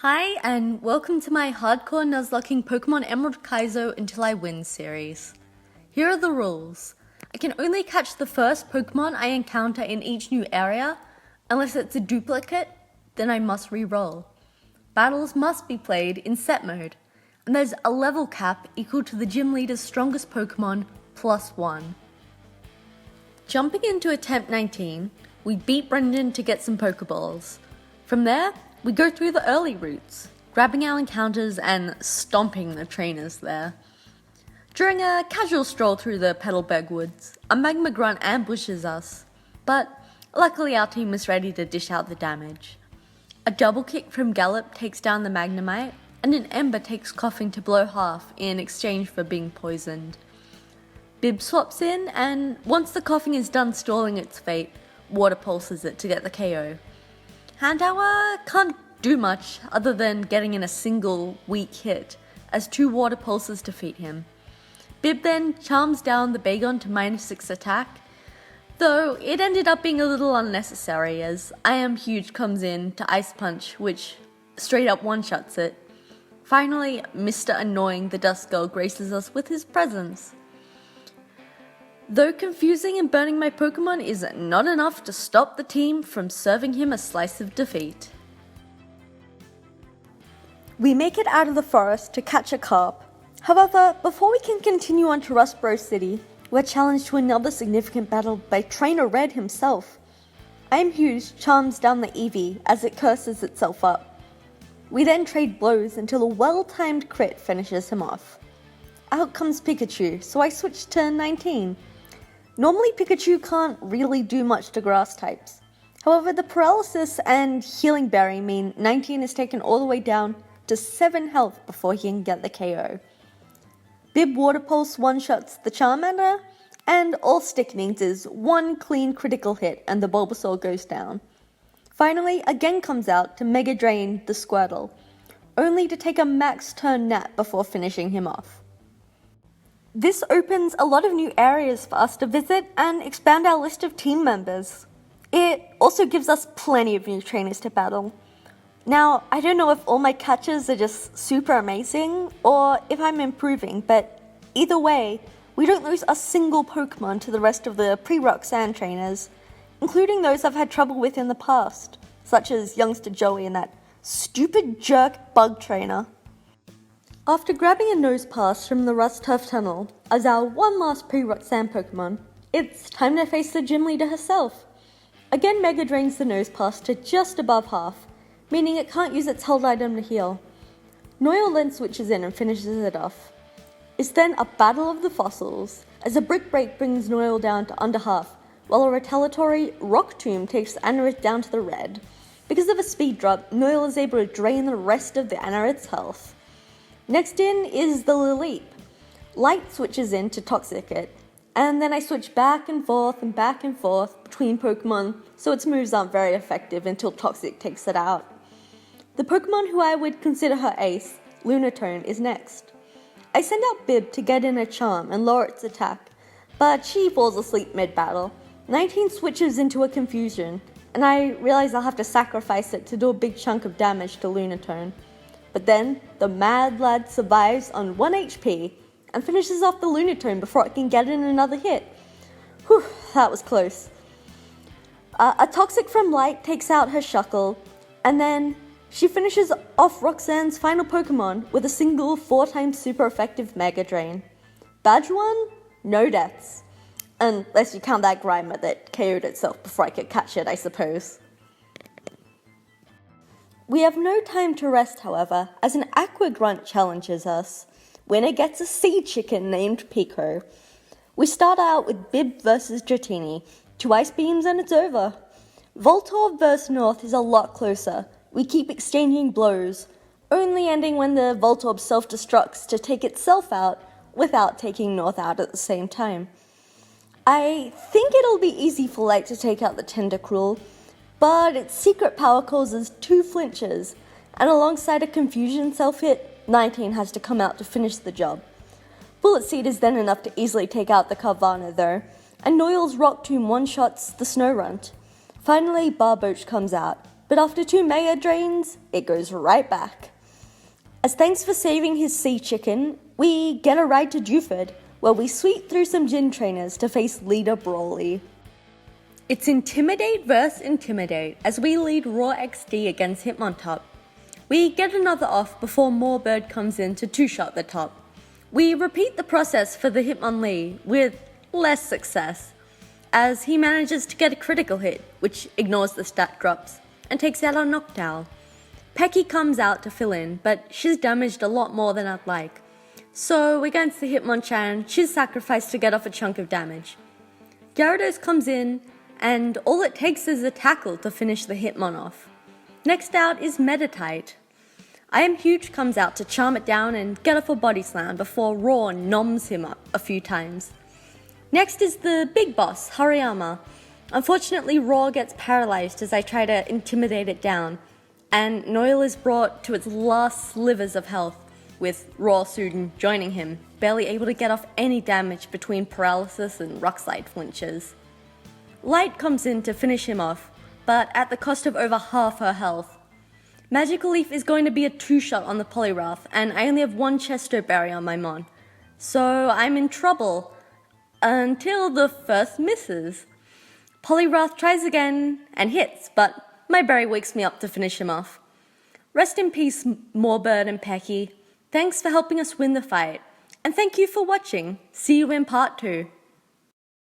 Hi, and welcome to my Hardcore Nuzlocking Pokemon Emerald Kaizo Until I Win series. Here are the rules. I can only catch the first Pokemon I encounter in each new area. Unless it's a duplicate, then I must re-roll. Battles must be played in set mode, and there's a level cap equal to the gym leader's strongest Pokemon plus 1. Jumping into attempt 19, we beat Brendan to get some Pokeballs. From there, we go through the early routes, grabbing our encounters and stomping the trainers there. During a casual stroll through the Petalburg Woods, a Magma Grunt ambushes us, but luckily our team is ready to dish out the damage. A double kick from Gallop takes down the Magnemite, and an Ember takes Coughing to below half in exchange for being poisoned. Bib swaps in, and once the Coughing is done stalling its fate, Water Pulses it to get the KO. Handauer can't do much other than getting in a single weak hit, as 2 Water Pulses defeat him. Bib then charms down the Bagon to -6 attack, though it ended up being a little unnecessary as I Am Huge comes in to Ice Punch, which straight up one-shots it. Finally, Mr. Annoying the Dust Girl graces us with his presence. Though confusing and burning my Pokemon is not enough to stop the team from serving him a slice of defeat. We make it out of the forest to catch a carp. However, before we can continue on to Rustboro City, we're challenged to another significant battle by Trainer Red himself. I Am Huge charms down the Eevee as it curses itself up. We then trade blows until a well-timed crit finishes him off. Out comes Pikachu, so I switch to 19. Normally Pikachu can't really do much to grass types. However, the Paralysis and Healing Berry mean 19 is taken all the way down to 7 health before he can get the KO. Bib Water Pulse one-shots the Charmander, and all Stick needs is 1 clean critical hit and the Bulbasaur goes down. Finally, again comes out to Mega Drain the Squirtle, only to take a max turn nap before finishing him off. This opens a lot of new areas for us to visit and expand our list of team members. It also gives us plenty of new trainers to battle. Now, I don't know if all my catches are just super amazing or if I'm improving, but either way, we don't lose a single Pokemon to the rest of the pre-Roxanne trainers, including those I've had trouble with in the past, such as youngster Joey and that stupid jerk bug trainer. After grabbing a Nose Pass from the Rust Turf Tunnel as our one last pre-Roxanne Pokemon, it's time to face the gym leader herself. Again, Mega drains the Nose Pass to just above half, meaning it can't use its held item to heal. Noyle then switches in and finishes it off. It's then a battle of the fossils, as a Brick Break brings Noyle down to under half, while a retaliatory Rock Tomb takes Anorith down to the red. Because of a speed drop, Noyle is able to drain the rest of the Anorith's health. Next in is the Lilip. Light switches in to Toxic it, and then I switch back and forth between Pokemon, so its moves aren't very effective until Toxic takes it out. The Pokemon who I would consider her ace, Lunatone, is next. I send out Bib to get in a charm and lower its attack, but she falls asleep mid-battle. 19 switches into a confusion, and I realize I'll have to sacrifice it to do a big chunk of damage to Lunatone. But then, the Mad Lad survives on 1 HP and finishes off the Lunatone before it can get in another hit. Whew, that was close. A Toxic from Light takes out her Shuckle, and then she finishes off Roxanne's final Pokemon with a single 4x super effective Mega Drain. Badge 1? No deaths. Unless you count that Grimer that KO'd itself before I could catch it, I suppose. We have no time to rest, however, as an Aqua Grunt challenges us. Winner gets a sea chicken named Pico. We start out with Bib vs Dratini. 2 Ice Beams and it's over. Voltorb vs North is a lot closer. We keep exchanging blows, only ending when the Voltorb self-destructs to take itself out without taking North out at the same time. I think it'll be easy for Light to take out the Tentacruel, but its secret power causes 2 flinches, and alongside a Confusion self-hit, 19 has to come out to finish the job. Bullet Seed is then enough to easily take out the Carvanha though, and Noyle's Rock Tomb one-shots the Snow Runt. Finally, Barboach comes out, but after 2 Mega Drains, it goes right back. As thanks for saving his sea chicken, we get a ride to Dewford, where we sweep through some gym trainers to face leader Brawly. It's Intimidate vs Intimidate as we lead Raw XD against Hitmontop. We get another off before Moorbird comes in to 2-shot the top. We repeat the process for the Hitmonlee with less success, as he manages to get a critical hit, which ignores the stat drops, and takes out our Noctowl. Pecky comes out to fill in, but she's damaged a lot more than I'd like. So against the Hitmonchan, she's sacrificed to get off a chunk of damage. Gyarados comes in, and all it takes is a tackle to finish the Hitmon off. Next out is Meditite. I Am Huge comes out to charm it down and get off a body slam before Raw noms him up a few times. Next is the big boss, Hariyama. Unfortunately, Raw gets paralyzed as I try to intimidate it down, and Noil is brought to its last slivers of health, with Raw soon joining him, barely able to get off any damage between paralysis and Rockslide flinches. Light comes in to finish him off, but at the cost of over half her health. Magical Leaf is going to be a 2-shot on the Poliwrath, and I only have 1 Chesto Berry on my Mon. So I'm in trouble, until the first misses. Poliwrath tries again and hits, but my berry wakes me up to finish him off. Rest in peace, Moorbird and Pecky. Thanks for helping us win the fight, and thank you for watching. See you in part 2.